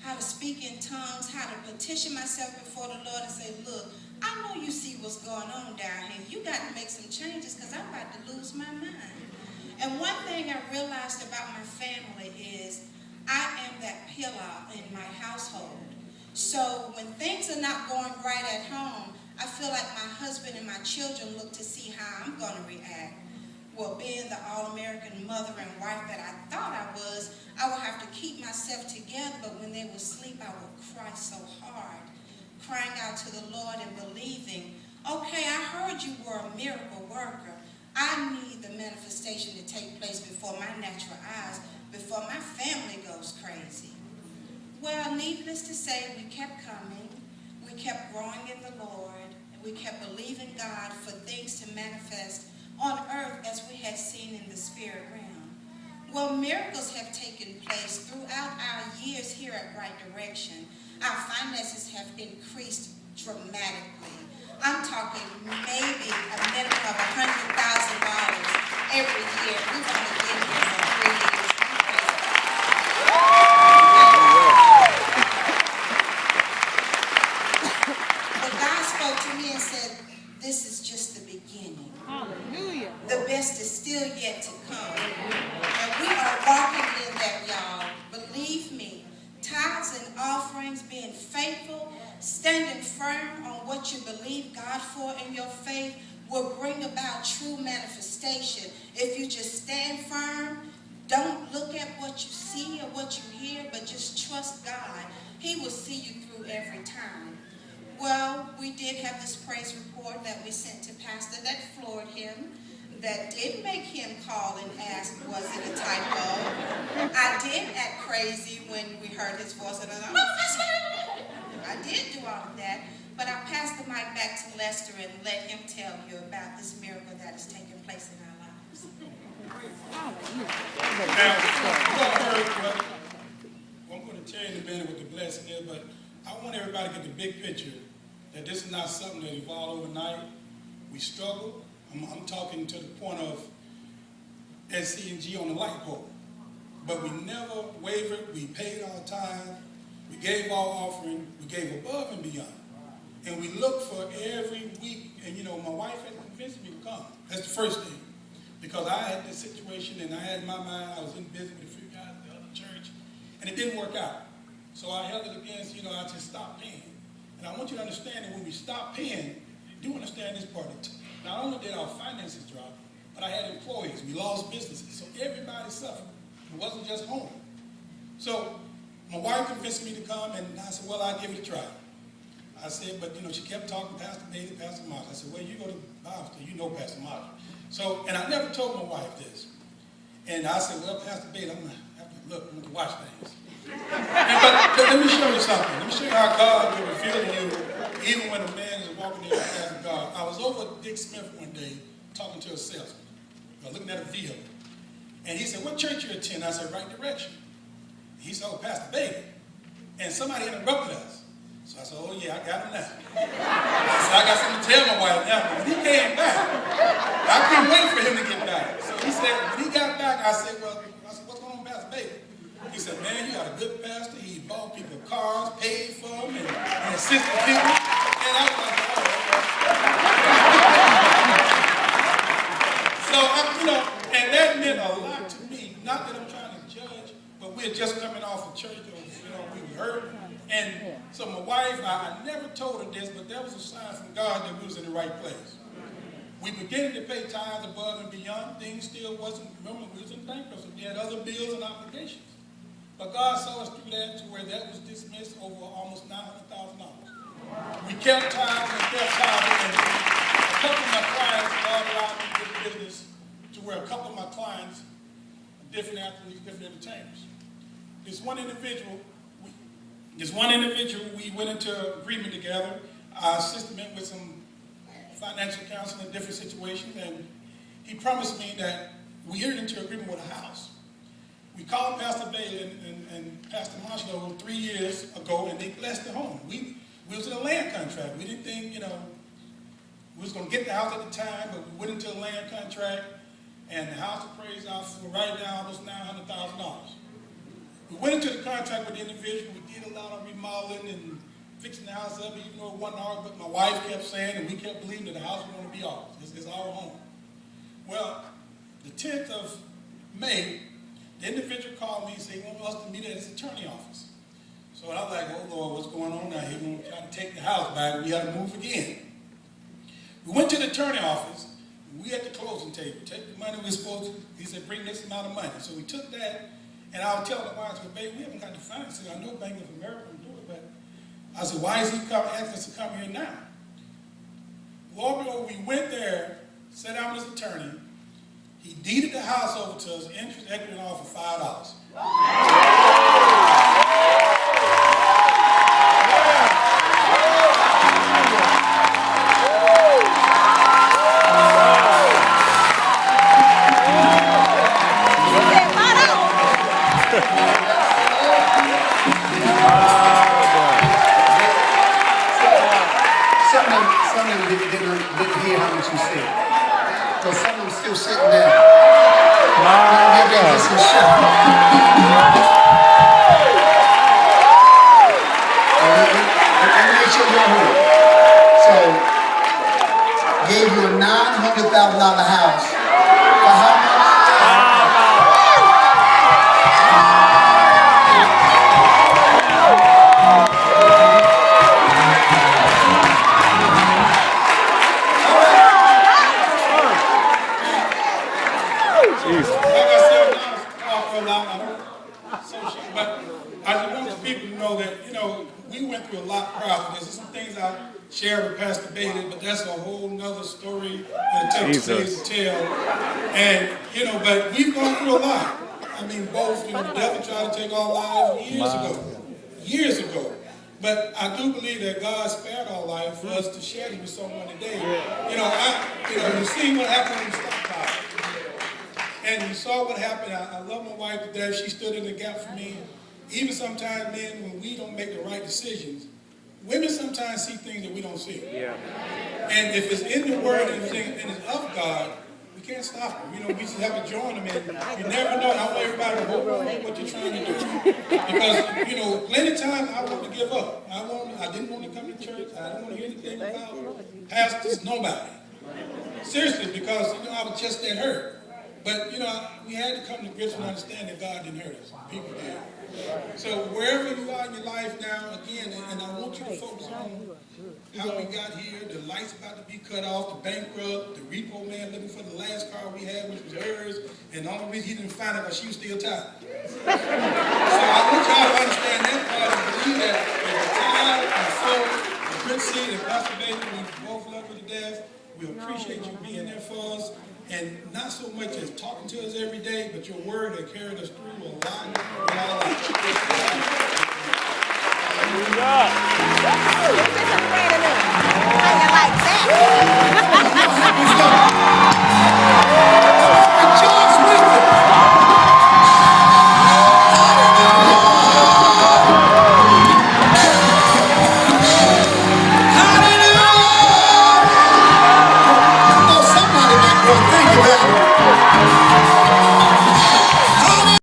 how to speak in tongues, how to petition myself before the Lord and say, look, I know you see what's going on down here. You got to make some changes because I'm about to lose my mind. And one thing I realized about my family is I am that pillar in my household. So when things are not going right at home, I feel like my husband and my children look to see how I'm going to react. Well, being the all-American mother and wife that I thought I was, I would have to keep myself together, but when they would sleep, I would cry so hard, crying out to the Lord and believing, okay, I heard you were a miracle worker. I need the manifestation to take place before my natural eyes, before my family goes crazy. Well, needless to say, we kept coming, we kept growing in the Lord, and we kept believing God for things to manifest on earth as we had seen in the spirit realm. Well, miracles have taken place throughout our years here at Right Direction. Our finances have increased dramatically. I'm talking maybe a minimum of $100,000 every year. We've only been here for 3 years. But God spoke to me and said, this is just the beginning. Hallelujah. The best is still yet to come. And we are walking in that, y'all. Believe me, tithes and offerings, being faithful, standing firm on what you believe God for in your faith will bring about true manifestation. If you just stand firm, don't look at what you see or what you hear, but just trust God. He will see you through every time. Well, we did have this praise report that we sent to Pastor that floored him, that did make him call and ask, was it a typo? I did act crazy when we heard his voice, and I did do all of that, but I'll pass the mic back to Lester and let him tell you about this miracle that has taken place in our lives. Now, I'm going to tell you in a minute what the blessing is, but I want everybody to get the big picture, that this is not something that evolved overnight. We struggled. I'm talking to the point of SC&G on the light pole. But we never wavered. We paid our tithe. We gave our offering. We gave above and beyond. And we looked for every week. And, you know, my wife had convinced me to come. That's the first thing. Because I had this situation, and I had in my mind, I was in business with a few guys at the other church, and it didn't work out. So I held it against, I just stopped paying. And I want you to understand that when we stop paying, you do understand this part. Not only did our finances drop, but I had employees. We lost businesses. So everybody suffered. It wasn't just home. So my wife convinced me to come, and I said, well, I'll give it a try. I said, but, she kept talking, Pastor Bailey, Pastor Marshall. I said, well, you go to Bible study, you know Pastor Marshall. So, and I never told my wife this. And I said, well, Pastor Bailey, I'm going to have to look, I'm going to watch things. But let me show you something. Let me show you how God will reveal to you, even when a man is walking in the path of God. I was over at Dick Smith one day talking to a salesman, looking at a vehicle. And he said, what church you attend? I said, Right Direction. He said, oh, Pastor Bailey. And somebody interrupted us. So I said, oh, yeah, I got him now. So I got something to tell my wife now. But when he came back, I couldn't wait for him to get back. So he said, when he got back, I said, what's going on, Pastor Bailey? He said, man, you got a good pastor. He bought people cars, paid for them, and assisted people. And I was like, oh, okay. So, and that meant a lot to me. Not that I'm trying to judge, but we're just coming off of church, we heard. And so my wife, I never told her this, but that was a sign from God that we was in the right place. We began to pay tithes above and beyond. Things still wasn't, remember, we was in bankruptcy. We had other bills and obligations. But God saw us through that to where that was dismissed over almost $900,000. We kept tithes and kept tithing. And a couple of my clients, God allowed me to get business to where a couple of my clients are different athletes, different entertainers. This one individual, we went into agreement together. I assisted him with some financial counseling in different situations, and he promised me that we entered into agreement with a house. We called Pastor Bailey and Pastor Marshall 3 years ago, and they blessed the home. We was in a land contract. We didn't think, we was going to get the house at the time, but we went into a land contract, and the house appraised out for right now almost $900,000. We went into the contract with the individual. We did a still out on remodeling and fixing the house up, even though it wasn't ours, but my wife kept saying, and we kept believing that the house was going to be ours. It's our home. Well, the 10th of May, the individual called me and said he wanted us to meet at his attorney office. So I was like, oh Lord, what's going on now? He's going to try to take the house back. We had to move again. We went to the attorney office. We at the closing table. Take the money we're supposed to. He said, bring this amount of money. So we took that, and I was telling the wife, baby, we haven't got the finances. I know Bank of America will do it, but I said, why is he asking us to come here now? Lord, we went there, sat down with his attorney. He deeded the house over to us, interest, equity, and all for $5. Some of them didn't hear how much you said. So some of them still sitting down. Maybe they get some shock. Let me make sure you're here. So, gave you a $900,000 house for how much? I just want people to know that, we went through a lot prior to this. There's some things I shared with Pastor Bailey, but that's a whole nother story that it takes 2 days to tell. And, but we've gone through a lot. I mean, both, the devil tried to take our lives years ago. But I do believe that God spared our life for us to share it with someone today. You see what happened in Stockpile. And you saw what happened. I love my wife to death. She stood in the gap for me. Even sometimes, men, when we don't make the right decisions, women sometimes see things that we don't see. Yeah. And if it's in the Word and it's of God, we can't stop them. We just have to join them. And you never know. I want everybody to hold on to what you're trying to do. Because, plenty of times I want to give up. I didn't want to come to church. I didn't want to hear anything about pastors, nobody. Seriously, because, I was just that hurt. But, we had to come to grips and understand that God didn't hurt us. People did. So wherever you are in your life now, again, and I want you to focus on how we got here, the lights about to be cut off, the bankrupt, the repo man looking for the last car we had, which was hers, and the only reason he didn't find it because she was still tied. So I want y'all to understand that part and believe that the time and soul, the good seed, and Pastor Bailey, we both love you to death. We appreciate you being there for us. And not so much as talking to us every day, but your word that carried us through a lot in our life. How you like that?